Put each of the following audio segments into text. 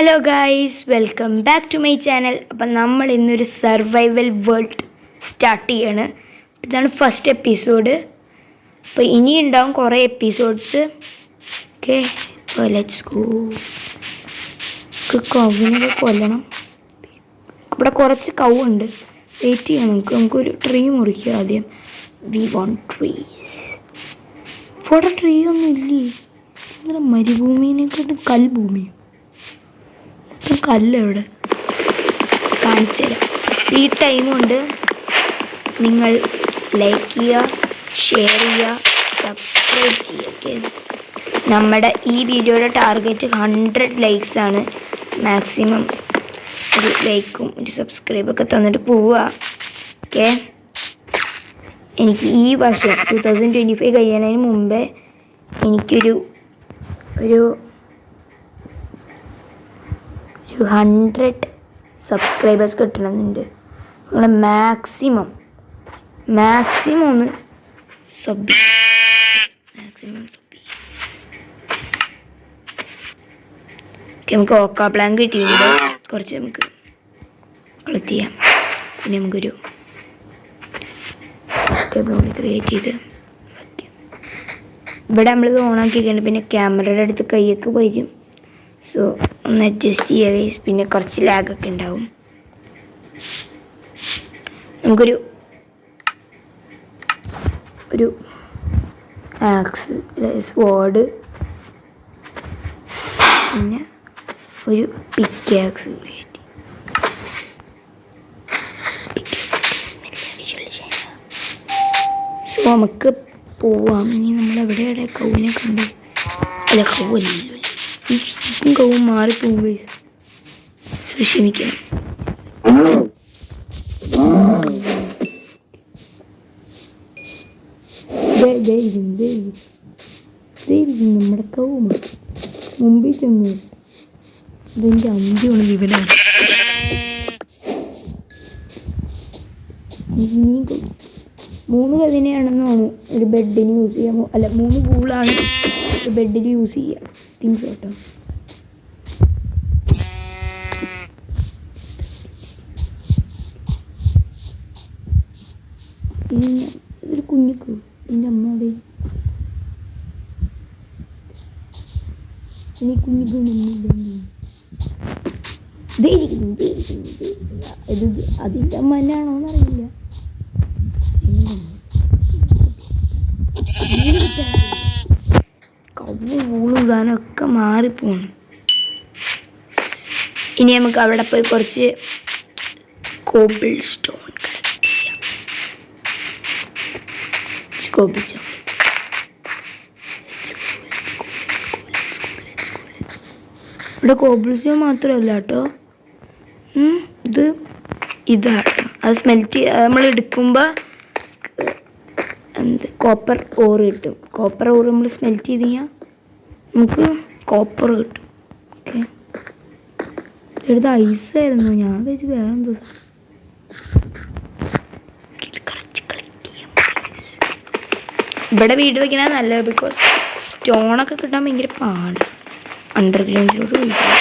Hello guys, welcome back to my channel. അപ്പം നമ്മൾ ഇന്നൊരു സർവൈവൽ വേൾഡ് സ്റ്റാർട്ട് ചെയ്യാണ്. ഇതാണ് ഫസ്റ്റ് എപ്പിസോഡ്. അപ്പോൾ ഇനി ഉണ്ടാവും കുറേ എപ്പിസോഡ്സ്. ഓക്കെ, അപ്പോൾ ലെറ്റ്സ് ഗോ. കൗവിനൊക്കെ കൊല്ലണം. ഇവിടെ കുറച്ച് കവുണ്ട്, വെയിറ്റ് ചെയ്യണം. നമുക്കൊരു ട്രീ മുറിക്കുക ആദ്യം. We want trees. ഇവിടെ ട്രീ ഒന്നും ഇല്ലേ? ഇങ്ങനെ മരുഭൂമിനെക്കാട്ടും കൽഭൂമിയും. കല്ലെവിടെ കാണിച്ചു തരാം. ഈ ടൈം കൊണ്ട് നിങ്ങൾ ലൈക്ക് ചെയ്യുക, ഷെയർ ചെയ്യുക, സബ്സ്ക്രൈബ് ചെയ്യുക. ഓക്കെ, നമ്മുടെ ഈ വീഡിയോയുടെ ടാർഗറ്റ് 100 ലൈക്സ് ആണ്. മാക്സിമം ഒരു ലൈക്കും ഒരു സബ്സ്ക്രൈബൊക്കെ തന്നിട്ട് പോവുക. ഓക്കെ, എനിക്ക് ഈ വർഷം 2025 കഴിയുന്നതിന് മുമ്പേ എനിക്കൊരു 100 സബ്സ്ക്രൈബേഴ്സ് കിട്ടണമെന്നുണ്ട്. നിങ്ങളെ മാക്സിമം ഒന്ന് സബ് നമുക്ക് ഓക്കാ പ്ലാൻ കിട്ടിയിട്ടുണ്ട്. കുറച്ച് നമുക്ക് കളക്ട് ചെയ്യാം. പിന്നെ നമുക്കൊരു ക്രിയേറ്റ് ചെയ്ത് ഇവിടെ നമ്മളിത് ഓണാക്കിയിട്ടുണ്ട്. പിന്നെ ക്യാമറയുടെ അടുത്ത് കൈയൊക്കെ വരും. സോ ഒന്ന് അഡ്ജസ്റ്റ് ചെയ്യുക. പിന്നെ കുറച്ച് ലാഗൊക്കെ ഉണ്ടാവും. നമുക്കൊരു ആക്സ്, സ്വാഡ്, പിന്നെ ഒരു പിക്കാക്സ് ക്രിയേറ്റ്. സോ നമുക്ക് പോവാം. ഇനി നമ്മളെവിടെ കൗവിനെ കണ്ടു? അല്ല, കൗവല്ലല്ലോ, ഈ കവും മാറിപ്പോവുക. ക്ഷമിക്കണം. നമ്മുടെ കവും മുമ്പിൽ ചെന്ന് ഇതിൻ്റെ അന്ത്യമാണ് വിവനാണ്. മൂന്ന് കതിനെയാണെന്നാണ് ഒരു ബെഡിന് യൂസ് ചെയ്യാമോ? അല്ല, 3 പൂളാണ് ഒരു ബെഡിൽ യൂസ് ചെയ്യുക. തിങ്സ് കേട്ടോ. ഒരു കുഞ്ഞിക്കൂ എൻ്റെ അമ്മയുടെ ഇനി കുഞ്ഞിക്കൊന്നില്ല. ഇത് അതിൻ്റെ അമ്മ തന്നെയാണോന്ന് അറിയില്ല. കവ്വും സാധനമൊക്കെ മാറിപ്പോണ്. ഇനി നമുക്ക് അവിടെ പോയി കുറച്ച് കോബിൾ സ്റ്റോൺ ഇവിടെ കോബിൾ സ്റ്റോൺ മാത്രമല്ല കേട്ടോ, ഇതാണ്. അത് സ്മെൽറ്റ് നമ്മൾ എടുക്കുമ്പോൾ കോപ്പർ ഓറ് കിട്ടും. കോപ്പർ ഓറ് നമ്മൾ സ്മെൽറ്റ് ചെയ്ത് കഴിഞ്ഞാൽ നമുക്ക് കോപ്പർ കിട്ടും. ഓക്കെ, എടുത്ത ഐസായിരുന്നു. ഞാൻ വെച്ച് വേറെ എന്തോ. ഇവിടെ വീട് വയ്ക്കണ നല്ലത്. ബിക്കോസ് സ്റ്റോണൊക്കെ കിട്ടാൻ ഭയങ്കര പാട്. അണ്ടർഗ്രൗണ്ടിലോട്ട് പോയിക്കാം.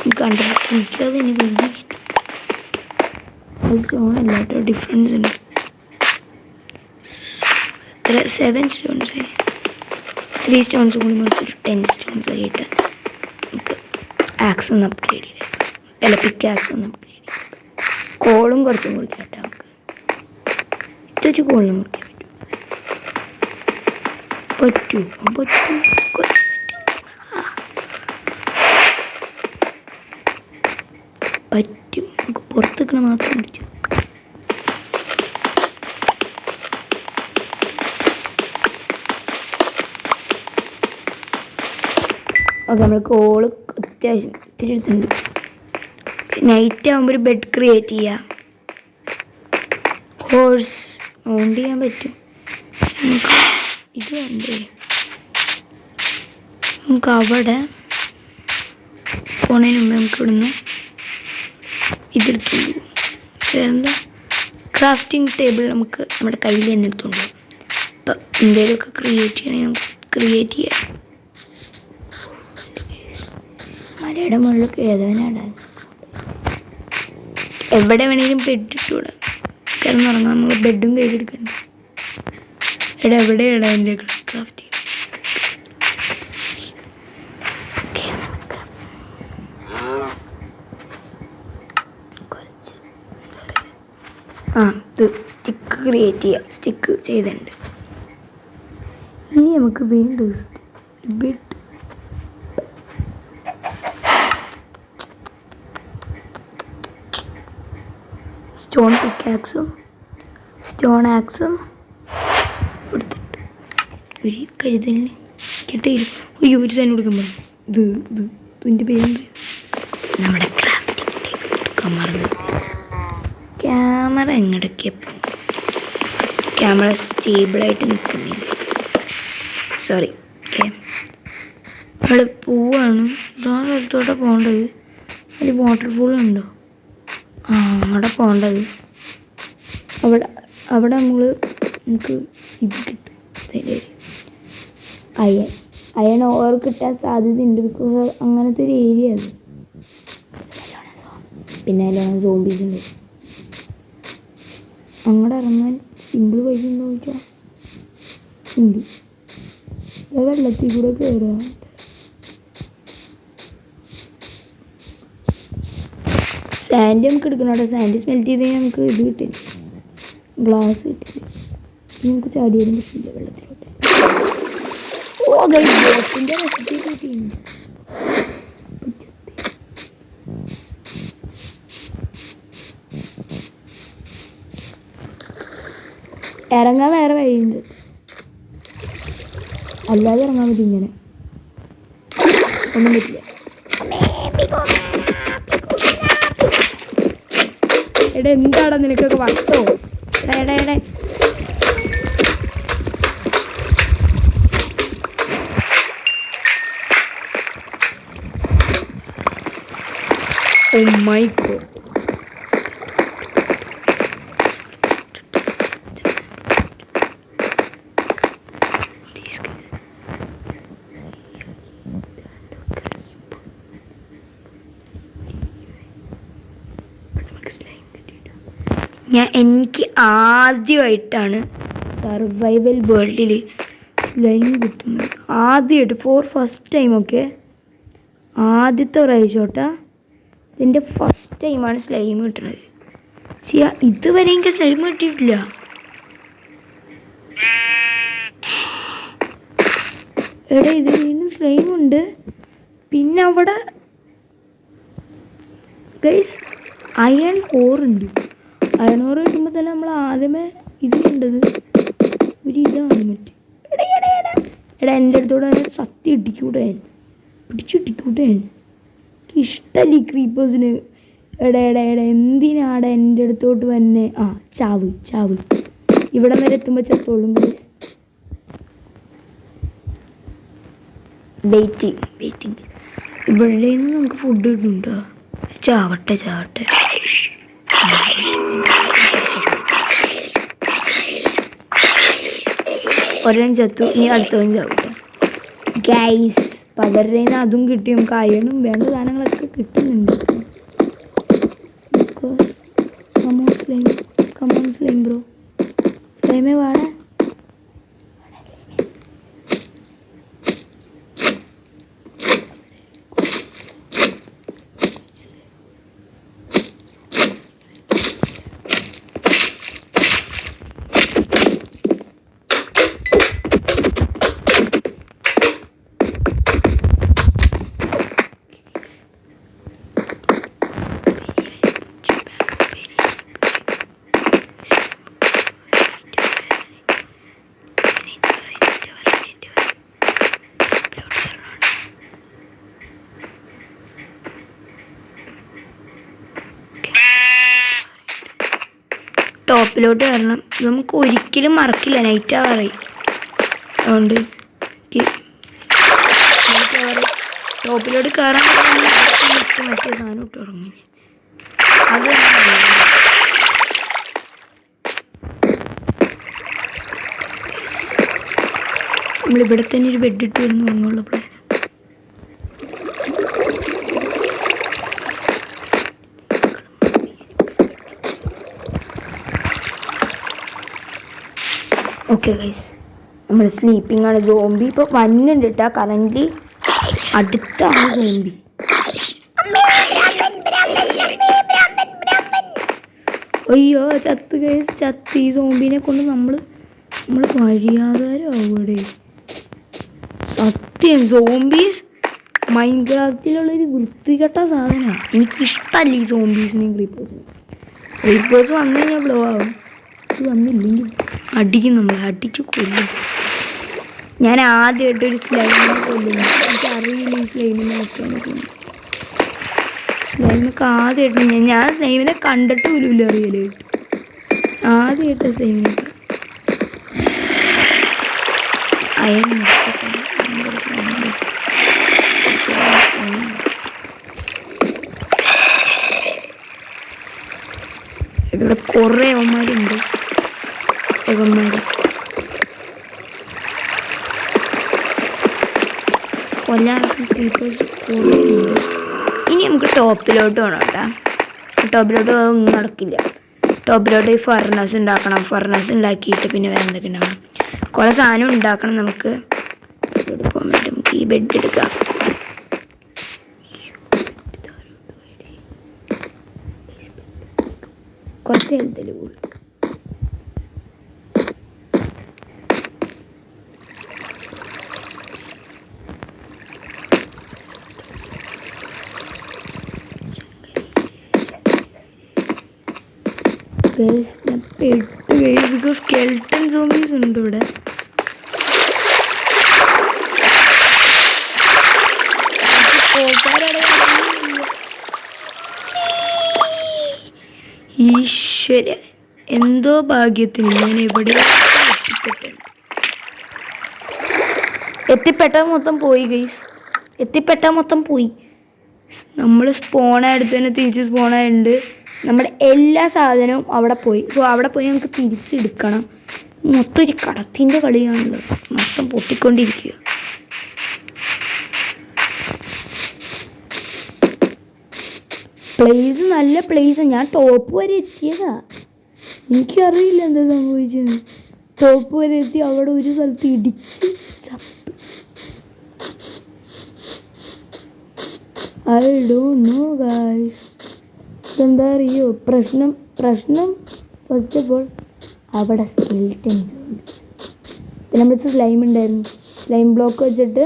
എനിക്ക് കുഴിക്കാതെ തന്നെ വെള്ളി കിട്ടും. അത് സ്റ്റോണല്ല കേട്ടോ, ഡിഫറൻസ് ഉണ്ട്. 7 സ്റ്റോൺസ് ആയി. 3 സ്റ്റോൺസ് കൂടി മുറിച്ചൊരു 10 സ്റ്റോൺസ് ആയിട്ട് നമുക്ക് ആക്സ് ഒന്ന് അപ്ഗ്രേഡ് ചെയ്യാം. അല്ല, പിക്ക് ആക്സ് ഒന്ന് അപ്ഗ്രേഡ് ചെയ്യാം. കോളും കുറച്ചും മുറിക്കാം കേട്ടോ. നമുക്ക് ഇത് വെച്ച് കോളിന് മുറിക്കാൻ പറ്റും. നമുക്ക് പുറത്ത് നിൽക്കണ മാത്രം പറ്റും. ഓക്കെ, നമ്മൾ കോള് അത്യാവശ്യം ഇത്തിരി എടുത്തുണ്ട്. നൈറ്റ് ആകുമ്പോൾ ഒരു ബെഡ് ക്രിയേറ്റ് ചെയ്യാം. ഹോഴ്സ് മൗണ്ട് ചെയ്യാൻ പറ്റും. നമുക്ക് ഇത് വേണ്ടേ? നമുക്ക് അവിടെ പോണതിന് മുമ്പ് നമുക്ക് ഇവിടുന്ന് ഇതെടുത്തു. എന്താ ക്രാഫ്റ്റിംഗ് ടേബിൾ നമുക്ക് നമ്മുടെ കയ്യിൽ തന്നെ എടുത്തുകൊണ്ട്. അപ്പം എന്തെങ്കിലുമൊക്കെ ക്രിയേറ്റ് ചെയ്യണമെങ്കിൽ നമുക്ക് ക്രിയേറ്റ് ചെയ്യാം. മലയുടെ മുകളിൽ കയറാനാണ്. എവിടെ വേണേലും ബെഡിട്ടൂടെ കിടന്നുറങ്ങാൻ. നമ്മൾ ബെഡും കയ്യിലെടുക്കണ്ട. എവിടെയാണ് എൻ്റെ ക്രാഫ്റ്റ്? ഇത് സ്റ്റിക്ക് ക്രിയേറ്റ് ചെയ്യാം. സ്റ്റിക്ക് ചെയ്തിട്ടുണ്ട്. ഇനി നമുക്ക് വേണ്ടത് ബെഡ്. സ്റ്റോൺ പിക്കാക്സും സ്റ്റോൺ ആക്സും കൊടുത്തിട്ട് ഒരു കരുതലിന് കിട്ടിയില്ല. അയ്യോ ഒരു സാധനം കൊടുക്കാൻ പറഞ്ഞു. ഇതിൻ്റെ പേരെന്ത്? നമ്മുടെ ക്രാഫ്റ്റിംഗ് ടേബിൾ മറന്നു. ക്യാമറ എങ്ങടൊക്കെ ക്യാമറ സ്റ്റേബിളായിട്ട് നിൽക്കുന്നില്ല. സോറി. ഓക്കെ, നമ്മൾ പോവാണ്. സ്ഥലത്തോടെ പോകേണ്ടത്. ഒരു വാട്ടർഫോളുണ്ടോ? അവിടെ പോകേണ്ടത്. അവിടെ നമുക്ക് ഇത് കിട്ടും. അയൺ ഓവർ കിട്ടാൻ സാധ്യതയുണ്ട്. ബിക്കോസ് അങ്ങനത്തെ ഒരു ഏരിയ അത്. പിന്നെ അതിലാണ് സോംബീസ് ഉണ്ട്. അങ്ങോട്ട് ഇറങ്ങാൻ സിമ്പിൾ വഴി ഉണ്ടോ ചോദിച്ചാൽ ഉണ്ട്. വെള്ളത്തിൽ കൂടെ കയറുക. സാൻഡ് നമുക്ക് എടുക്കണം. അവിടെ സാൻഡ് സ്മെൽറ്റ് ചെയ്ത് കഴിഞ്ഞാൽ നമുക്ക് ഇത് കിട്ടില്ല, ഗ്ലാസ് കിട്ടില്ല. നമുക്ക് ചാടിയാലും പറ്റില്ല വെള്ളത്തിലോട്ട്. ബോട്ടിൻ്റെ റെസിപ്പി കിട്ടിയിട്ടുണ്ട്. ഇറങ്ങാൻ വേറെ വഴിയുണ്ട്, അല്ലാതെ ഇറങ്ങാൻ പറ്റും. ഇങ്ങനെ ഒന്നും പറ്റില്ല. എടാ എന്താടാ നിനക്കൊക്കെ വട്ടോ? എടേ ഓ മൈ ഗോഡ്. എനിക്ക് ആദ്യമായിട്ടാണ് സർവൈവൽ വേൾഡിൽ സ്ലൈം കിട്ടുന്നത്. ആദ്യമായിട്ട് ഫസ്റ്റ് ടൈം. ഓക്കെ, ആദ്യത്തെ പ്രാവശ്യമായിട്ടാ. ഇതിൻ്റെ ഫസ്റ്റ് ടൈമാണ് സ്ലൈം കിട്ടുന്നത്. പക്ഷേ ഇതുവരെ എനിക്ക് സ്ലൈം കിട്ടിയിട്ടില്ല. എടാ ഇത് വീണ്ടും സ്ലൈം ഉണ്ട്. പിന്നെ അവിടെ ഗൈസ് അയൺ ഓറുണ്ട്. അയൺ ഓറ് കിട്ടുമ്പോൾ തന്നെ നമ്മൾ ആദ്യമേ ഇത് കണ്ടത് ഒരു ഇതാണ് മറ്റേ. എടാ എൻ്റെ അടുത്തോടെ സത്യം ഇട്ടിക്കൂടെ, പിടിച്ചിട്ടിക്കൂടെ. എനിക്ക് ഇഷ്ടമല്ല ഈ ക്രീപ്പേഴ്സിന്. എടാ എന്തിനാടെ എൻ്റെ അടുത്തോട്ട് വന്നെ? ചാവ്. ഇവിടം വരെ എത്തുമ്പോൾ ചത്തോളും. വെയിറ്റിംഗ്. ഇവിടെ നിന്ന് നമുക്ക് ഫുഡ് കിട്ടുന്നുണ്ടോ? ചാവട്ടെ. ഒരെണ്ണം ചത്തു. ഇനി അടുത്തവൻ ചാവട്ടെ. ഗൈസ് അവരുടെ നിന്ന് അതും കിട്ടി. നമുക്ക് അയണും വേണ്ട സാധനങ്ങളൊക്കെ കിട്ടുന്നുണ്ട്. Come on slime bro. സ്ലൈമേ വാടാ. ടോപ്പിലോട്ട് വരണം. നമുക്ക് ഒരിക്കലും മറക്കില്ല. നൈറ്റ് ആവാറായി. സൗണ്ട് ടോപ്പിലോട്ട് കയറാൻ മറ്റേ സാധനം ഇട്ട് തുടങ്ങി. അത് നമ്മളിവിടെ തന്നെ ഒരു ബെഡ് ഇട്ട് വരുന്നു. അങ്ങുള്ള പ്ലാൻ ഓക്കെ ഗൈസ്, നമ്മൾ സ്ലീപ്പിംഗ് ആണ്. സോംബി ഇപ്പോൾ വന്നുണ്ട് കേട്ടോ. കറൻ്റ് അടുത്താണ് സോംബി. അയ്യോ ചത്ത് ഗൈസ്, ചത്ത്. ഈ സോംബിനെ കൊണ്ട് നമ്മൾ വഴിയാതാരാവിടെ. സത്യം സോംബീസ് മൈൻക്രാഫ്റ്റിലുള്ളൊരു വൃത്തികെട്ട സാധനമാണ്. എനിക്കിഷ്ടമല്ല ഈ സോംബീസിനെയും ക്രീപ്പേഴ്സ് വന്നു കഴിഞ്ഞാൽ ബ്ലോ ആവും. ഇത് വന്നില്ലെങ്കിൽ അടിക്കും, നമ്മൾ അടിച്ച് കൊല്ലും. ഞാൻ ആദ്യമായിട്ടൊരു സ്ലൈമിനെ കൊല്ലുന്നു. എനിക്ക് അറിയില്ല ഈ സ്ലൈമിനെ വെക്കാൻ. സ്ലൈമൊക്കെ ആദ്യമായിട്ട് ഞാൻ സ്ലൈമിനെ കണ്ടിട്ട് പോലും അറിയലായിട്ട്. ആദ്യമായിട്ട് സ്ലൈമിനൊക്കെ അയൺ ഇവിടെ കുറേ അവന്മാരുണ്ട്. കൊല്ലാനൊക്കെ ക്രീപ്പേഴ്സ് കുറേ ഉണ്ട്. ഇനി നമുക്ക് ടോപ്പിലോട്ട് വേണം കേട്ടോ. ടോപ്പിലോട്ട് ഒന്നും നടക്കില്ല. ടോപ്പിലോട്ട് ഈ ഫർണസ് ഉണ്ടാക്കണം. ഫർണസ് ഉണ്ടാക്കിയിട്ട് പിന്നെ വേറെ എന്തൊക്കെ ഉണ്ടാക്കണം. കുറേ സാധനം ഉണ്ടാക്കണം നമുക്ക്. പോകാൻ വേണ്ടി നമുക്ക് ഈ ബെഡ് എടുക്കാം. കുറച്ച് ഹെൽത്തിൽ പോകും. സ്കെൽട്ടൻ സോംബീസ് ഉണ്ട് ഇവിടെ. ഈശ്വര, എന്തോ ഭാഗ്യത്തിന് ഞാൻ എവിടെ എത്തിപ്പെട്ടാൽ മൊത്തം പോയി ഗൈസ്. എത്തിപ്പെട്ടാൽ മൊത്തം പോയി. നമ്മൾ സ്പോണായെടുത്ത് തന്നെ തിരിച്ച് സ്പോണായിട്ടുണ്ട്. നമ്മുടെ എല്ലാ സാധനവും അവിടെ പോയി. സോ അവിടെ പോയി നമുക്ക് തിരിച്ചെടുക്കണം. മൊത്തം ഒരു കടത്തിൻ്റെ കളിയാണുള്ളത്. മൊത്തം പൊട്ടിക്കൊണ്ടിരിക്കുക. പ്ലേസ് നല്ല പ്ലേസ്. ഞാൻ ടോപ്പ് വരെ എത്തിയതാ. എനിക്കറിയില്ല എന്താ സംഭവിച്ചത്. ടോപ്പ് വരെ എത്തി. അവിടെ ഒരു സ്ഥലത്ത് ഇടിച്ച് ചത്തു. I don't know guys. എന്താ അറിയോ പ്രശ്നം? ഫസ്റ്റ് ഓഫ് ഓൾ അവിടെ സ്കെൽറ്റൻസ് ഉണ്ട്. നമ്മുടെ സ്ലൈം ഉണ്ടായിരുന്നു. സ്ലൈം ബ്ലോക്ക് വെച്ചിട്ട്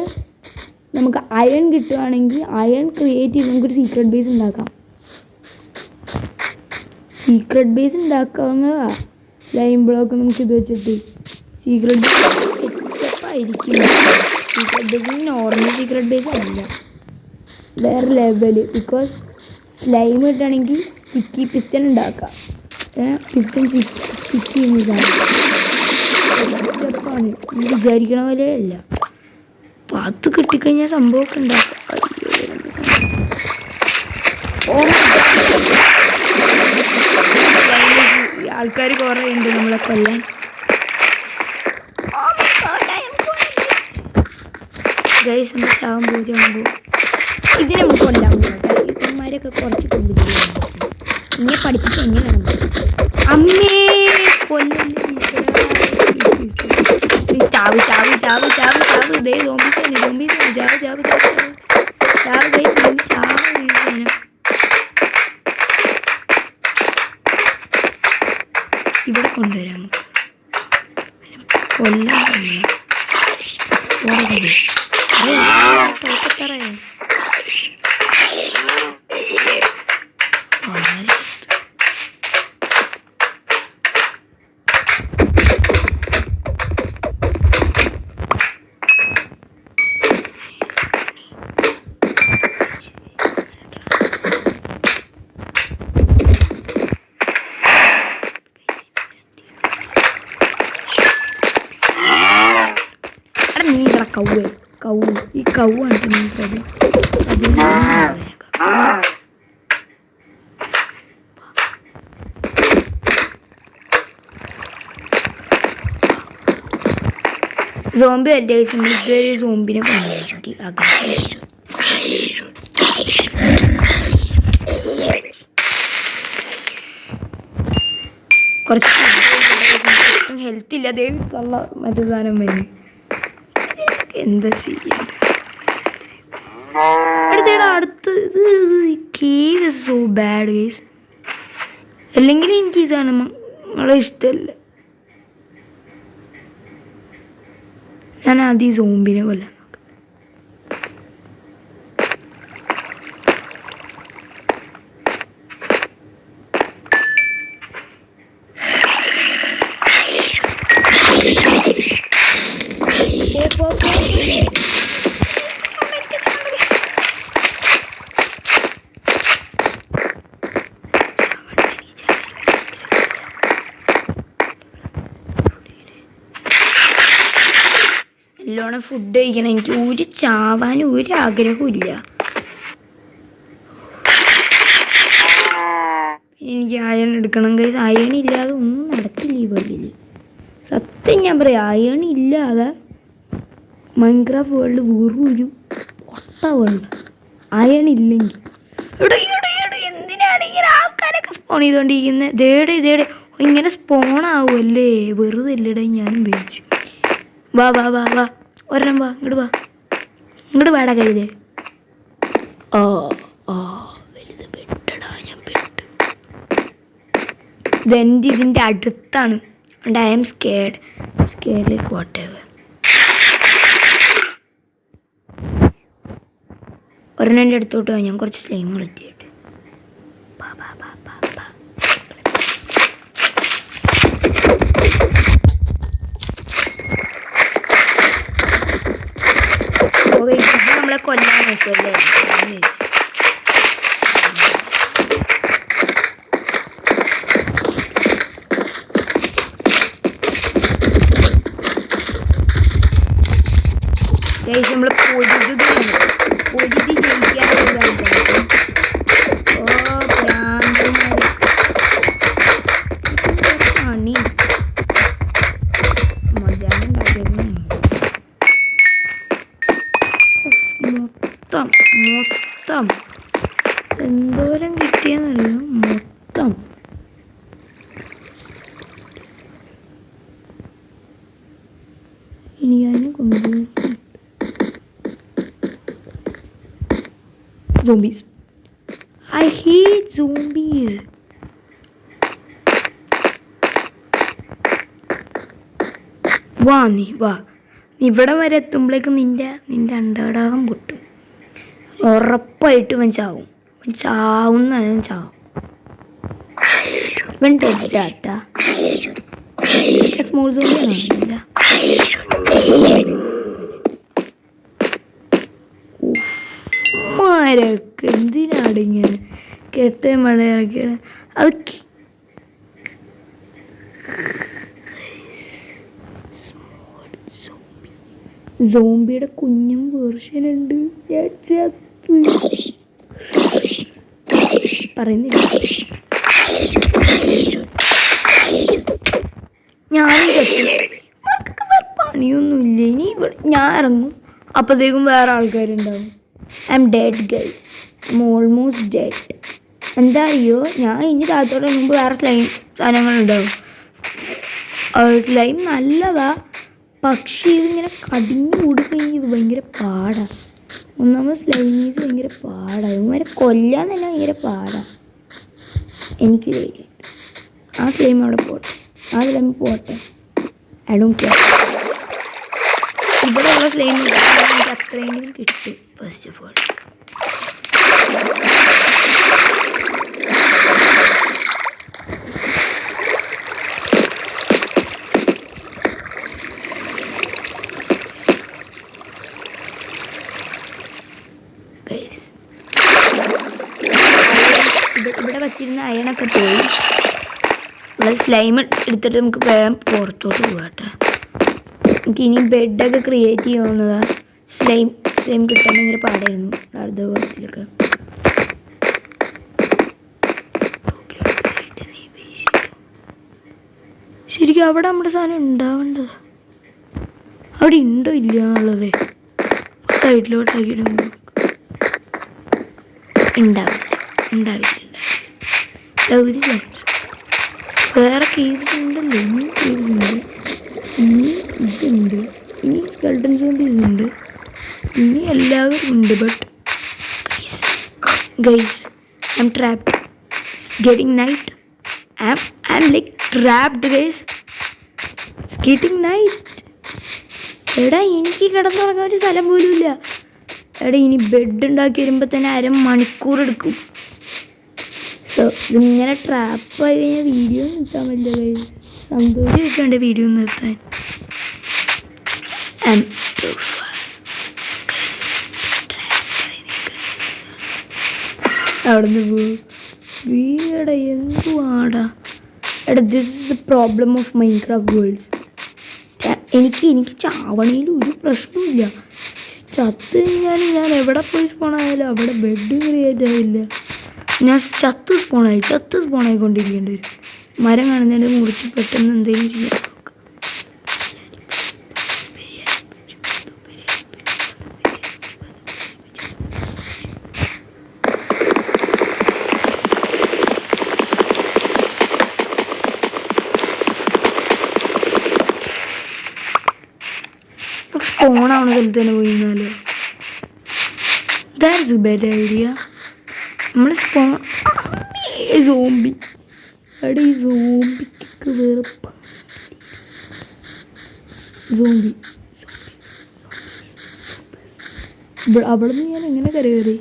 നമുക്ക് അയൺ കിട്ടുകയാണെങ്കിൽ അയൺ ക്രിയേറ്റ് ചെയ്ത് നമുക്കൊരു സീക്രട്ട് ബേസ് ഉണ്ടാക്കാം. സീക്രട്ട് ബേസ് ഉണ്ടാക്കാവുന്നതാ. സ്ലൈം ബ്ലോക്ക് നമുക്ക് ഇത് വെച്ചിട്ട് സീക്രട്ട് ബേസ് ആയിരിക്കും. Secret base normal secret base അല്ല, വേറെ ലെവല്. ബിക്കോസ് സ്ലൈം കിട്ടുകയാണെങ്കിൽ സ്റ്റിക്കി പിസ്റ്റൺ ഉണ്ടാക്കാം. പിസ്റ്റൺ സ്റ്റിക്ക് ചെയ്യുന്നതാണ്. സ്റ്റെപ്പാണ്, വിചാരിക്കണ പോലെ അല്ല. അപ്പം അത് കിട്ടിക്കഴിഞ്ഞാൽ സംഭവമൊക്കെ ഉണ്ടാക്കാം. ആൾക്കാർ കുറേ ഉണ്ട് നമ്മളെ കൊല്ലാൻ. ഗൈസ് നമ്മൾ ചാവാൻ പോകുമ്പോൾ ഇതിനെ നമുക്ക് കൊല്ലാൻ പോകട്ടെ. ഇവന്മാരൊക്കെ കുറച്ച് കൊല്ലുകയാണ്. ഇങ്ങനെ പഠിപ്പിച്ച് എങ്ങനെയാണ് അമ്മേ കൊല്ലല്ലേ. ചാവ് ചാവ് ചാവ് ചാവ് ചാവ്. ഇതേ സോംബീസാണ് ചാവ് ചാവ് ചാവ് ചാവ് ഗൈസ്. ചാവ് ഇവിടെ കൊണ്ടുവരാം. കൊല്ലാൻ ടോപ്പത്തറയോ കൗ ഈ കൗവാണ് അത്. സോംബി അല്ല ഇതുവരെ സോംബിനെ കൊണ്ടുപോയി കുറച്ച് ഹെൽത്ത് ഇല്ല. ദേവിക്കുള്ള മറ്റു സാധനം വരും. എന്താ ചെയ്യണ്ട അടുത്ത് കേസ് സോ ബാഡ് കേസ്. അല്ലെങ്കിൽ എനിക്ക് ഈ സാധനം നിങ്ങളെ ഇഷ്ടമല്ല. ഞാൻ ആദ്യം സോംബിനെ കൊല്ലാം. നല്ലോണം ഫുഡ് കഴിക്കണം. എനിക്ക് ഒരു ചാവാനും ഒരു ആഗ്രഹവും ഇല്ല. എനിക്ക് അയൺ എടുക്കണം ഗൈസ്. അയൺ ഇല്ലാതെ ഒന്നും നടക്കില്ല ഈ വേൾഡിൽ. സത്യം ഞാൻ പറയാം, അയൺ ഇല്ലാതെ മൈൻക്രാഫ്റ്റ് വേൾഡ് വെറും ഒരു ഒട്ട വേൾഡ്. അയൺ ഇല്ലെങ്കിൽ എന്തിനാണ് ഇങ്ങനെ ആൾക്കാരൊക്കെ സ്പോൺ ചെയ്തുകൊണ്ടിരിക്കുന്നത്? ഇതേടെ ഇങ്ങനെ സ്പോൺ ആവുമല്ലേ, വെറുതെ ഇല്ലടേ. ഞാനും പേടിച്ചു. വാ വാ വാ വാ ഒരെണ്ണം വാ, ഇങ്ങോട്ട് വാടാ കയ്യില്. വലുത് പെട്ടടാ, ഞാൻ പെട്ടു. ഇതെൻ്റെ ഇതിൻ്റെ അടുത്താണ്. and I am scared like whatever. ഒരെണ്ണം അടുത്തോട്ട് ഞാൻ കുറച്ച് സ്ലൈം കളിച്ചിട്ട് നമ്മളെ കൊല്ലാൻ നോക്കുമല്ലേ. നമ്മൾ പൊരുതി ജയിക്കാനുള്ള പണി മജാനുണ്ടായിരുന്നു. മൊത്തം എന്തോരം കിട്ടിയെന്നറിയോ? മൊത്തം ഇനി ഞാൻ കൊണ്ടുപോയി zombies. I hate zombies. വാ ഇവിടെ വരെ എത്തുമ്പോഴേക്കും നിന്റെ അണ്ടകടാകം പൊട്ടും. ഉറപ്പായിട്ടും അവൻ ചാവും. ചാവും. ഇവൻ ഡെഡാട്ടാ. സ്മോൾ സോംബിയാണോ? മാരൊക്കെ എന്തിനാണ് ഇങ്ങനെ കെട്ട മഴ ഇറക്കിയാണ്? അത് സോംബിയുടെ കുഞ്ഞും വേർഷൻ ഉണ്ട്. പറയുന്നില്ല. ഞാനും പണിയൊന്നുമില്ല. ഇനി ഞാൻ ഇറങ്ങും, അപ്പോഴത്തേക്കും വേറെ ആൾക്കാരുണ്ടാവും. I M dead guys. I M almost dead. എന്താ അറിയോ, ഞാൻ ഇനി താഴത്തോടെ മുമ്പ് വേറെ സ്ലൈം സാധനങ്ങളുണ്ടാവും. സ്ലൈം നല്ലതാ, പക്ഷേ ഇതിങ്ങനെ കടിഞ്ഞു കൂടിക്കഴിഞ്ഞാൽ ഇത് ഭയങ്കര പാടാണ്. ഒന്നാമത് സ്ലൈമീസ് ഭയങ്കര പാടാണ്. ഇവരെ കൊല്ലാൻ തന്നെ ഭയങ്കര പാടാണ്. എനിക്ക് ധൈര്യം. ആ സ്ലൈം അവിടെ പോട്ടെ, ആ സ്ലൈം പോട്ടെ. I don't care. ഇവിടെയുള്ള സ്ലൈം എനിക്ക് അത്രയെങ്കിലും കിട്ടും. ഫസ്റ്റ് ഓഫ് ഓൾ ഇവിടെ വച്ചിരുന്ന അയണൊക്കെ പോയി. ഇവിടെ സ്ലൈം എടുത്തിട്ട് നമുക്ക് വേഗം പുറത്തോട്ട് പോകാം കേട്ടോ. നമുക്ക് ഇനി ബെഡൊക്കെ ക്രിയേറ്റ് ചെയ്യാവുന്നതാ. സ്ലൈം കിട്ടാൻ ഭയങ്കര പാടായിരുന്നു അടുത്ത ബോക്സിലൊക്കെ. ശരിക്കും അവിടെ നമ്മുടെ സാധനം ഉണ്ടാവേണ്ടത്. അവിടെ ഉണ്ടോ ഇല്ല എന്നുള്ളത് സൈഡിലോട്ടാക്കിയിടുമ്പോൾ ഉണ്ടാവില്ല. ഒരു ചാൻസ് വേറെ കേവ്സ് ഉണ്ടല്ലോ, ഇനി കേവ്സ് ഉണ്ട്, ഇനി ഇതുണ്ട്, ഇനി ഗൾഡൻ സോംബീസ് ഉണ്ട്, ഇനി എല്ലാവരും ഉണ്ട്. But guys I M trapped. Getting night. I'm like trapped guys. It's getting night. എടാ എനിക്ക് കിടന്നുറങ്ങാൻ ഒരു സ്ഥലം പോലും ഇല്ല. എടാ ഇനി ബെഡ് ഉണ്ടാക്കി വരുമ്പോൾ തന്നെ 1/2 മണിക്കൂർ എടുക്കും. സോ ഇതിങ്ങനെ ട്രാപ്പായി കഴിഞ്ഞാൽ വീഡിയോ നിർത്താൻ പറ്റില്ല ഗൈസ്. സന്തോഷിക്കണ്ട വീഡിയോ നിർത്താൻ. അവിടുന്ന് വീട എന്തുവാടാ. എടാ this is the problem of Minecraft worlds. എനിക്ക് ചാവണയിൽ ഒരു പ്രശ്നമില്ല. ചത്ത് കഴിഞ്ഞാൽ ഞാൻ എവിടെ പോയി സ്പോണായാലും അവിടെ ബെഡ് ക്രിയേറ്റ് ആയില്ല. ഞാൻ ചത്ത് സ്പോണായിക്കൊണ്ടിരിക്കേണ്ടി വരും. മരം കാണുന്നതിൻ്റെ മുറിച്ച് പെട്ടെന്ന് എന്തെങ്കിലും ചെയ്യാം. സ്പോണാവണ സ്ഥലത്ത് തന്നെ പോയി കഴിഞ്ഞാൽ ദാറ്റ്സ് എ ബെറ്റർ ഐഡിയ. നമ്മൾ സോംബി. അവിടെ ഈ സോംബിക്ക് വെറുപ്പ. സോംബി അവിടെ നിന്ന് ഞാൻ എങ്ങനെ കയറി?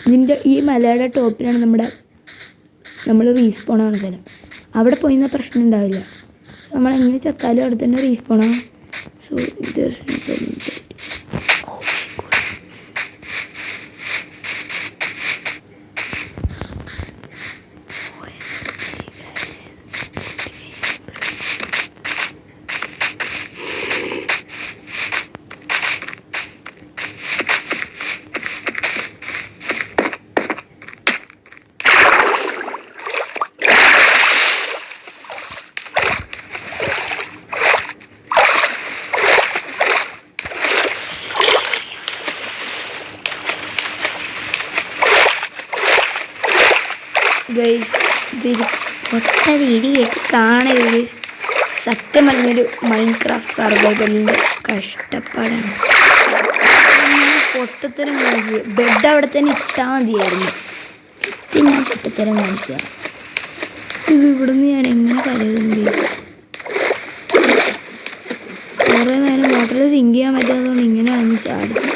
ഇതിൻ്റെ ഈ മലയുടെ ടോപ്പിലാണ് നമ്മൾ റീസ്പോണാണ് സ്ഥലം. അവിടെ പോയിന്ന പ്രശ്നം ഉണ്ടാവില്ല. നമ്മളെങ്ങനെ ചത്താലും അവിടെ തന്നെ റീസ്പോണാണ്. So there's no problem with that. Oh my guys ഇതൊരു ഒറ്റ വീഡിയോയിട്ട് കാണരുത്. സത്യം പറഞ്ഞൊരു മൈൻക്രാഫ്റ്റ് സർവൈവലിൻ്റെ കഷ്ടപ്പാടാണ്. പൊട്ടത്തരം കാണിച്ചത്. ബെഡ് അവിടെ തന്നെ ഇട്ടാൽ മതിയായിരുന്നു. സത്യം ഞാൻ പൊട്ടത്തരം കാണിച്ചതാണ്. ഇത് ഇവിടുന്ന് ഞാൻ എങ്ങനെ കരുതുന്നത്? കുറേ നേരം മോട്ടറിൽ സിങ്ക് ചെയ്യാൻ പറ്റാത്തതുകൊണ്ട് ഇങ്ങനെയാണ് ചാടുന്നത്.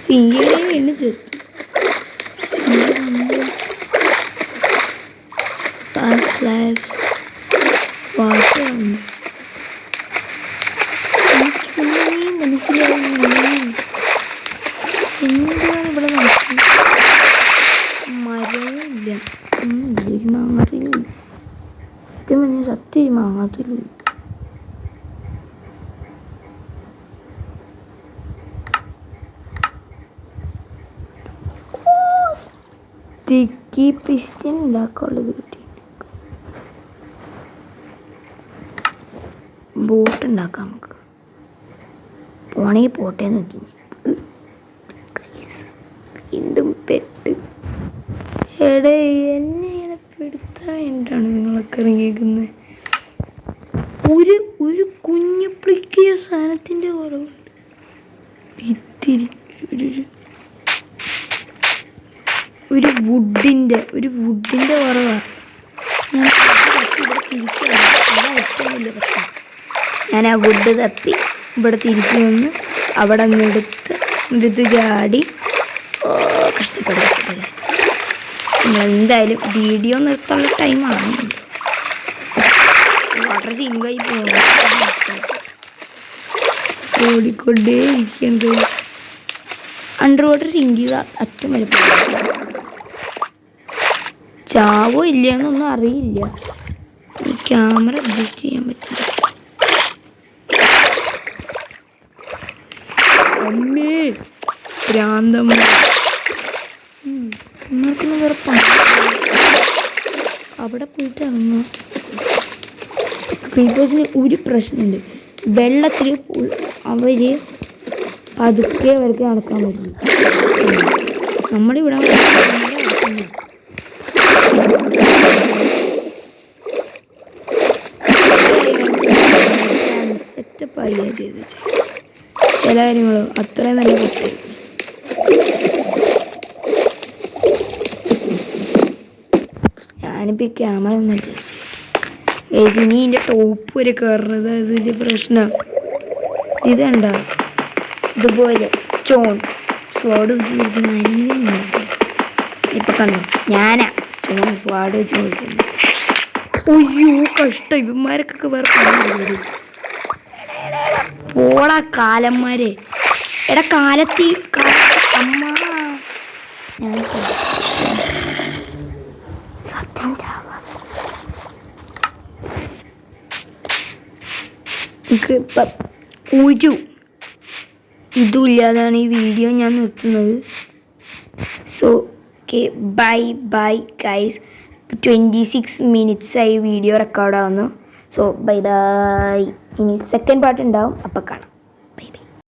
സിങ്ക് ചെയ്യാൻ എന്നെ ചെത്തു. മനസ്സിലാവുന്നില്ല എന്താണ് ഇവിടെ നടക്കുന്നത്. മരവുമില്ല, ഒരു മാങ്ങാത്തിലും സത്യം പറഞ്ഞാൽ സത്യം മാങ്ങാത്തിലും. തിക്കി പിസ്റ്റൻ ഉണ്ടാക്കാനുള്ളത് കിട്ടി. ബോട്ട് ഉണ്ടാക്കാം നമുക്ക്. പോണെങ്കിൽ പോട്ടെ നോക്കി. വീണ്ടും പെട്ട്. എടേ എന്നെ ഇങ്ങനെ പെടുത്താൻ വേണ്ടിയിട്ടാണ് നിങ്ങളൊക്കെ ഇറങ്ങിയേക്കുന്നത്. ഒരു കുഞ്ഞു പ്ലിക്കിയ സാധനത്തിൻ്റെ കുറവുണ്ട്. ഇത്തിരി ഒരു വുഡിൻ്റെ കുറവാണ്. ഞാൻ ഇവിടെ തിരിച്ചു അതാണ് ഏറ്റവും വലിയ പ്രശ്നം. ഞാൻ ആ വുഡ് തപ്പി ഇവിടെ തിരിച്ചു വന്ന് അവിടെ നിന്ന് എടുത്ത് ചാടി കഷ്ടപ്പെടും. നമ്മളെന്തായാലും വീഡിയോ നിർത്താനുള്ള ടൈമാണ്. വാട്ടർ സിങ്കായി ഓടിക്കൊണ്ടേ ഇരിക്കുന്നത്. അണ്ടർ വാട്ടർ സിങ്ക് ചെയ്ത അറ്റം വരെ ചാവോ ഇല്ല എന്നൊന്നും അറിയില്ല. ഈ ക്യാമറ അഡ്ജസ്റ്റ് ചെയ്യാൻ പറ്റില്ല. അമ്മേ ഭ്രാന്തമ്മ വെറുപ്പാണ്. അവിടെ പോയിട്ട് ഇറങ്ങുക. ക്രീപ്പേഴ്സിന് ഒരു പ്രശ്നമുണ്ട്. വെള്ളത്തിൽ അവർ പതുക്കെ അവർക്ക് നടക്കാൻ പറ്റില്ല. നമ്മളിവിടെ നടക്കുന്നില്ല. പല കാര്യങ്ങളും അത്രയും നല്ല പൊട്ടി. ഞാനിപ്പോൾ ഈ ക്യാമറ ഒന്ന് അഡ്ജസ്റ്റ് ചെയ്യും. ഇനി ഇതിൻ്റെ ടോപ്പ് വരെ കയറുന്നത് അതിൻ്റെ പ്രശ്നം. ഇതണ്ട ഇതുപോലെ സ്വാഡ് വെച്ച് കൊടുക്കുന്ന ആരെങ്കിലും ഇപ്പൊ കണ്ടോ, ഞാനാ സ്വാഡ് വെച്ച് കൊടുക്കുന്നത്. അയ്യോ കഷ്ടം, ഇവന്മാർക്കൊക്കെ വേറെ പോളാ കാലന്മാരെ. എടാ കാലത്തി അമ്മ ഞാൻ സത്യം എനിക്ക് ഇപ്പം ഒരു ഇതും ഇല്ലാതാണ് ഈ വീഡിയോ ഞാൻ നിർത്തുന്നത്. So okay, bye guys. 26 minutes ആയി വീഡിയോ റെക്കോർഡാവുന്നു. So bye. ഇനി സെക്കൻഡ് പാർട്ട് ഉണ്ടാവും, അപ്പം കാണാം.